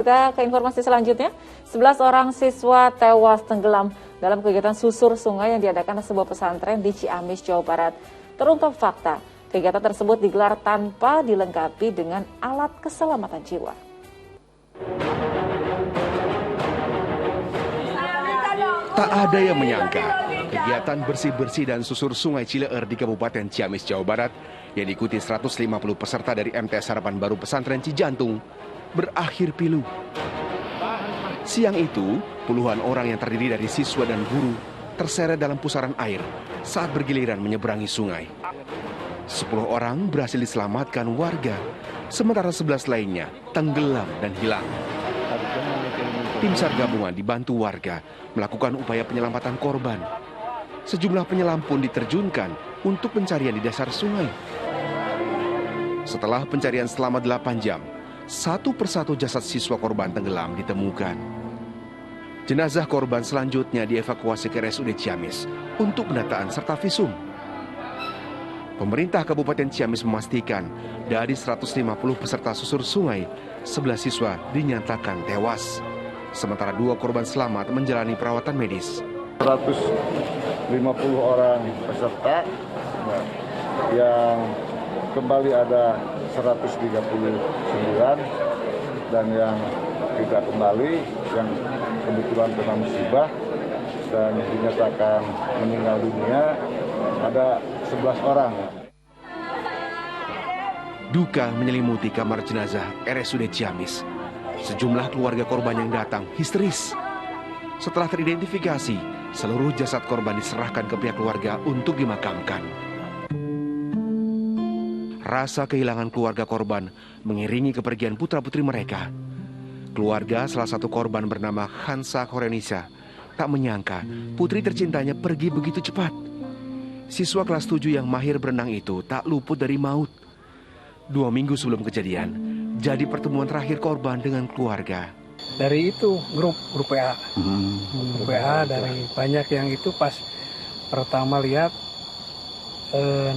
Kita ke informasi selanjutnya, 11 orang siswa tewas tenggelam dalam kegiatan susur sungai yang diadakan sebuah pesantren di Ciamis, Jawa Barat. Terungkap fakta, kegiatan tersebut digelar tanpa dilengkapi dengan alat keselamatan jiwa. Tak ada yang menyangka, kegiatan bersih-bersih dan susur sungai Cileer di Kabupaten Ciamis, Jawa Barat yang diikuti 150 peserta dari MTS Harapan Baru Pesantren Cijantung berakhir pilu. Siang itu, puluhan orang yang terdiri dari siswa dan guru terseret dalam pusaran air saat bergiliran menyeberangi sungai. 10 orang berhasil diselamatkan warga, sementara 11 lainnya tenggelam dan hilang. Tim SAR gabungan dibantu warga melakukan upaya penyelamatan korban. Sejumlah penyelam pun diterjunkan untuk pencarian di dasar sungai. Setelah pencarian selama 8 jam, satu persatu jasad siswa korban tenggelam ditemukan. Jenazah korban selanjutnya dievakuasi ke RSUD Ciamis untuk pendataan serta visum. Pemerintah Kabupaten Ciamis memastikan dari 150 peserta susur sungai, 11 siswa dinyatakan tewas. Sementara 2 korban selamat menjalani perawatan medis. 150 orang peserta yang kembali ada 139 dan yang tidak kembali yang kebetulan kena musibah dan dinyatakan meninggal dunia ada 11 orang. Duka menyelimuti kamar jenazah RSUD Ciamis. Sejumlah keluarga korban yang datang histeris. Setelah teridentifikasi, seluruh jasad korban diserahkan ke pihak keluarga untuk dimakamkan. Rasa kehilangan keluarga korban mengiringi kepergian putra-putri mereka. Keluarga salah satu korban bernama Hansa Korenisa tak menyangka putri tercintanya pergi begitu cepat. Siswa kelas 7 yang mahir berenang itu tak luput dari maut. 2 minggu sebelum kejadian, jadi pertemuan terakhir korban dengan keluarga. Dari itu grup WA. Grup WA dari banyak yang itu pas pertama lihat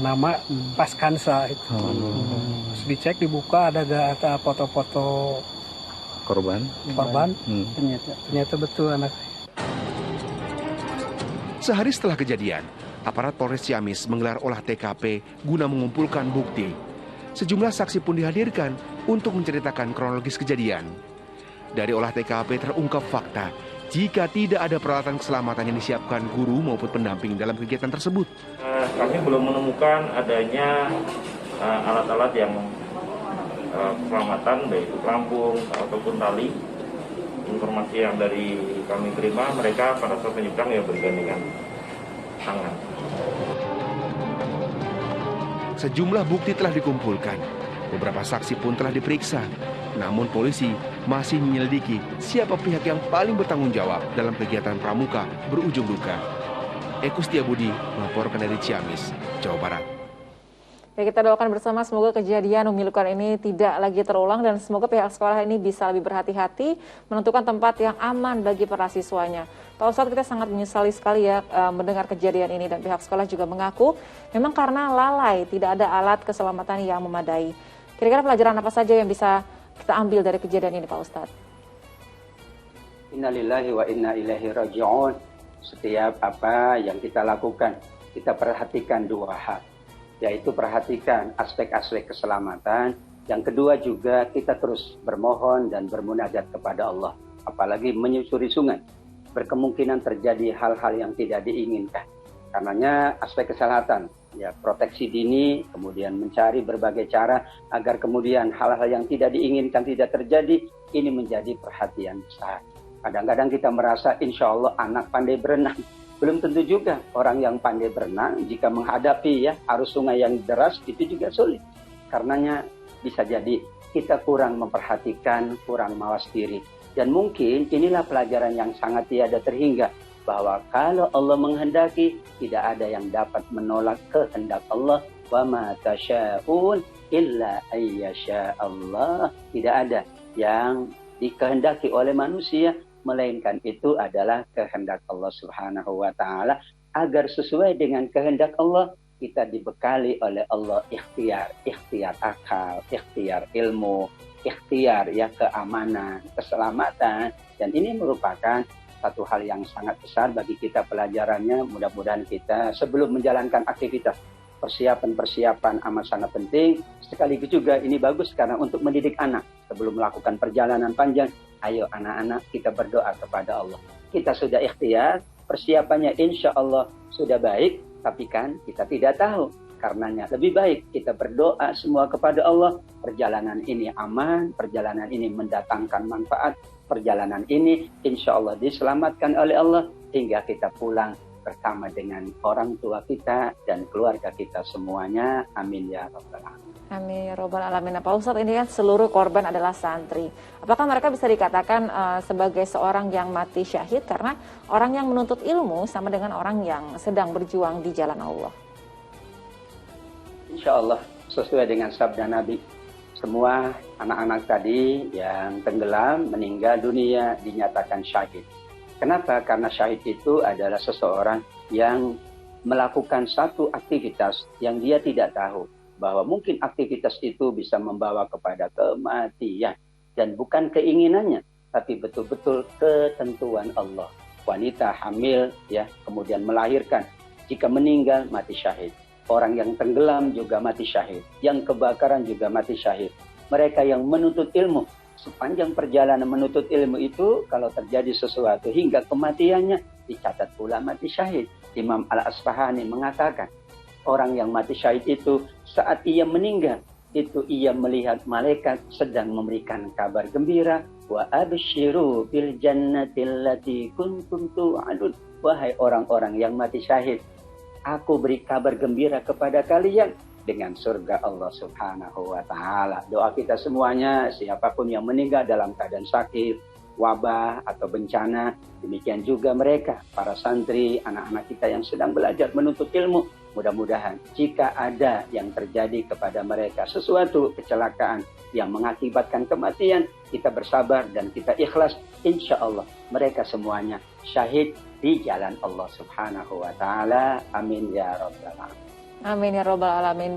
nama pas Kansa itu. Terus dicek dibuka ada foto-foto Korban. Ternyata betul anak. Sehari setelah kejadian, aparat Polres Ciamis menggelar olah TKP guna mengumpulkan bukti. Sejumlah saksi pun dihadirkan untuk menceritakan kronologis kejadian. Dari olah TKP terungkap fakta jika tidak ada peralatan keselamatan yang disiapkan guru maupun pendamping dalam kegiatan tersebut. Kami belum menemukan adanya alat-alat yang keselamatan, baik itu pelampung ataupun tali. Informasi yang dari kami terima, mereka pada saat menyeberang ya bergandengan tangan. Sejumlah bukti telah dikumpulkan. Beberapa saksi pun telah diperiksa. Namun polisi masih menyelidiki siapa pihak yang paling bertanggung jawab dalam kegiatan pramuka berujung duka. Eko Setiabudi melaporkan dari Ciamis, Jawa Barat. Ya, kita doakan bersama semoga kejadian memilukan ini tidak lagi terulang dan semoga pihak sekolah ini bisa lebih berhati-hati menentukan tempat yang aman bagi para siswanya. Pak Ustadz, kita sangat menyesali sekali ya mendengar kejadian ini dan pihak sekolah juga mengaku memang karena lalai tidak ada alat keselamatan yang memadai. Kira-kira pelajaran apa saja yang bisa kita ambil dari kejadian ini, Pak Ustadz? Innalillahi wa inna ilaihi raji'un. Setiap apa yang kita lakukan, kita perhatikan 2 hal. Yaitu perhatikan aspek-aspek keselamatan. Yang kedua juga kita terus bermohon dan bermunajat kepada Allah. Apalagi menyusuri sungai. Berkemungkinan terjadi hal-hal yang tidak diinginkan. Karenanya aspek kesehatan, ya proteksi dini, kemudian mencari berbagai cara agar kemudian hal-hal yang tidak diinginkan tidak terjadi, ini menjadi perhatian besar. Kadang-kadang kita merasa insya Allah anak pandai berenang. Belum tentu juga orang yang pandai berenang jika menghadapi ya arus sungai yang deras itu juga sulit. Karenanya bisa jadi kita kurang memperhatikan, kurang mawas diri. Dan mungkin inilah pelajaran yang sangat tiada terhingga. Bahwa kalau Allah menghendaki, tidak ada yang dapat menolak kehendak Allah. Wa ma tasya'un illa ayyasha Allah. Tidak ada yang dikehendaki oleh manusia, melainkan itu adalah kehendak Allah Subhanahu wa Ta'ala. Agar sesuai dengan kehendak Allah, kita dibekali oleh Allah ikhtiar akal, ikhtiar ilmu, ikhtiar, ya, keamanan, keselamatan, dan ini merupakan satu hal yang sangat besar bagi kita pelajarannya. Mudah-mudahan kita sebelum menjalankan aktivitas, persiapan amat sangat penting. Sekaligus juga ini bagus karena untuk mendidik anak sebelum melakukan perjalanan panjang. Ayo anak-anak, kita berdoa kepada Allah. Kita sudah ikhtiar, persiapannya insya Allah sudah baik, tapi kan kita tidak tahu. Karenanya lebih baik kita berdoa semua kepada Allah. Perjalanan ini aman, perjalanan ini mendatangkan manfaat, perjalanan ini insya Allah diselamatkan oleh Allah hingga kita pulang bersama dengan orang tua kita dan keluarga kita semuanya. Amin ya rabbal alamin. Amin ya robbal alamin. Pak Ustadz, ini kan seluruh korban adalah santri. Apakah mereka bisa dikatakan sebagai seorang yang mati syahid karena orang yang menuntut ilmu sama dengan orang yang sedang berjuang di jalan Allah? Insya Allah sesuai dengan sabda Nabi, semua anak-anak tadi yang tenggelam meninggal dunia dinyatakan syahid. Kenapa? Karena syahid itu adalah seseorang yang melakukan satu aktivitas yang dia tidak tahu bahwa mungkin aktivitas itu bisa membawa kepada kematian dan bukan keinginannya, tapi betul-betul ketentuan Allah. Wanita hamil, ya, kemudian melahirkan, jika meninggal mati syahid. Orang yang tenggelam juga mati syahid, yang kebakaran juga mati syahid. Mereka yang menuntut ilmu, sepanjang perjalanan menuntut ilmu itu, kalau terjadi sesuatu hingga kematiannya, dicatat pula mati syahid. Imam Al-Asfahani mengatakan, orang yang mati syahid itu saat ia meninggal, itu ia melihat malaikat sedang memberikan kabar gembira, wa absyiru bil jannatil lati kuntum tu'adun. Wahai orang-orang yang mati syahid, aku beri kabar gembira kepada kalian dengan surga Allah Subhanahu wa Ta'ala. Doa kita semuanya, siapapun yang meninggal dalam keadaan sakit, wabah, atau bencana, demikian juga mereka, para santri, anak-anak kita yang sedang belajar menuntut ilmu. Mudah-mudahan jika ada yang terjadi kepada mereka sesuatu kecelakaan yang mengakibatkan kematian, kita bersabar dan kita ikhlas. Insya Allah mereka semuanya syahid di jalan Allah Subhanahu wa Ta'ala. Amin ya rabbal alamin. Amin ya robbal alamin.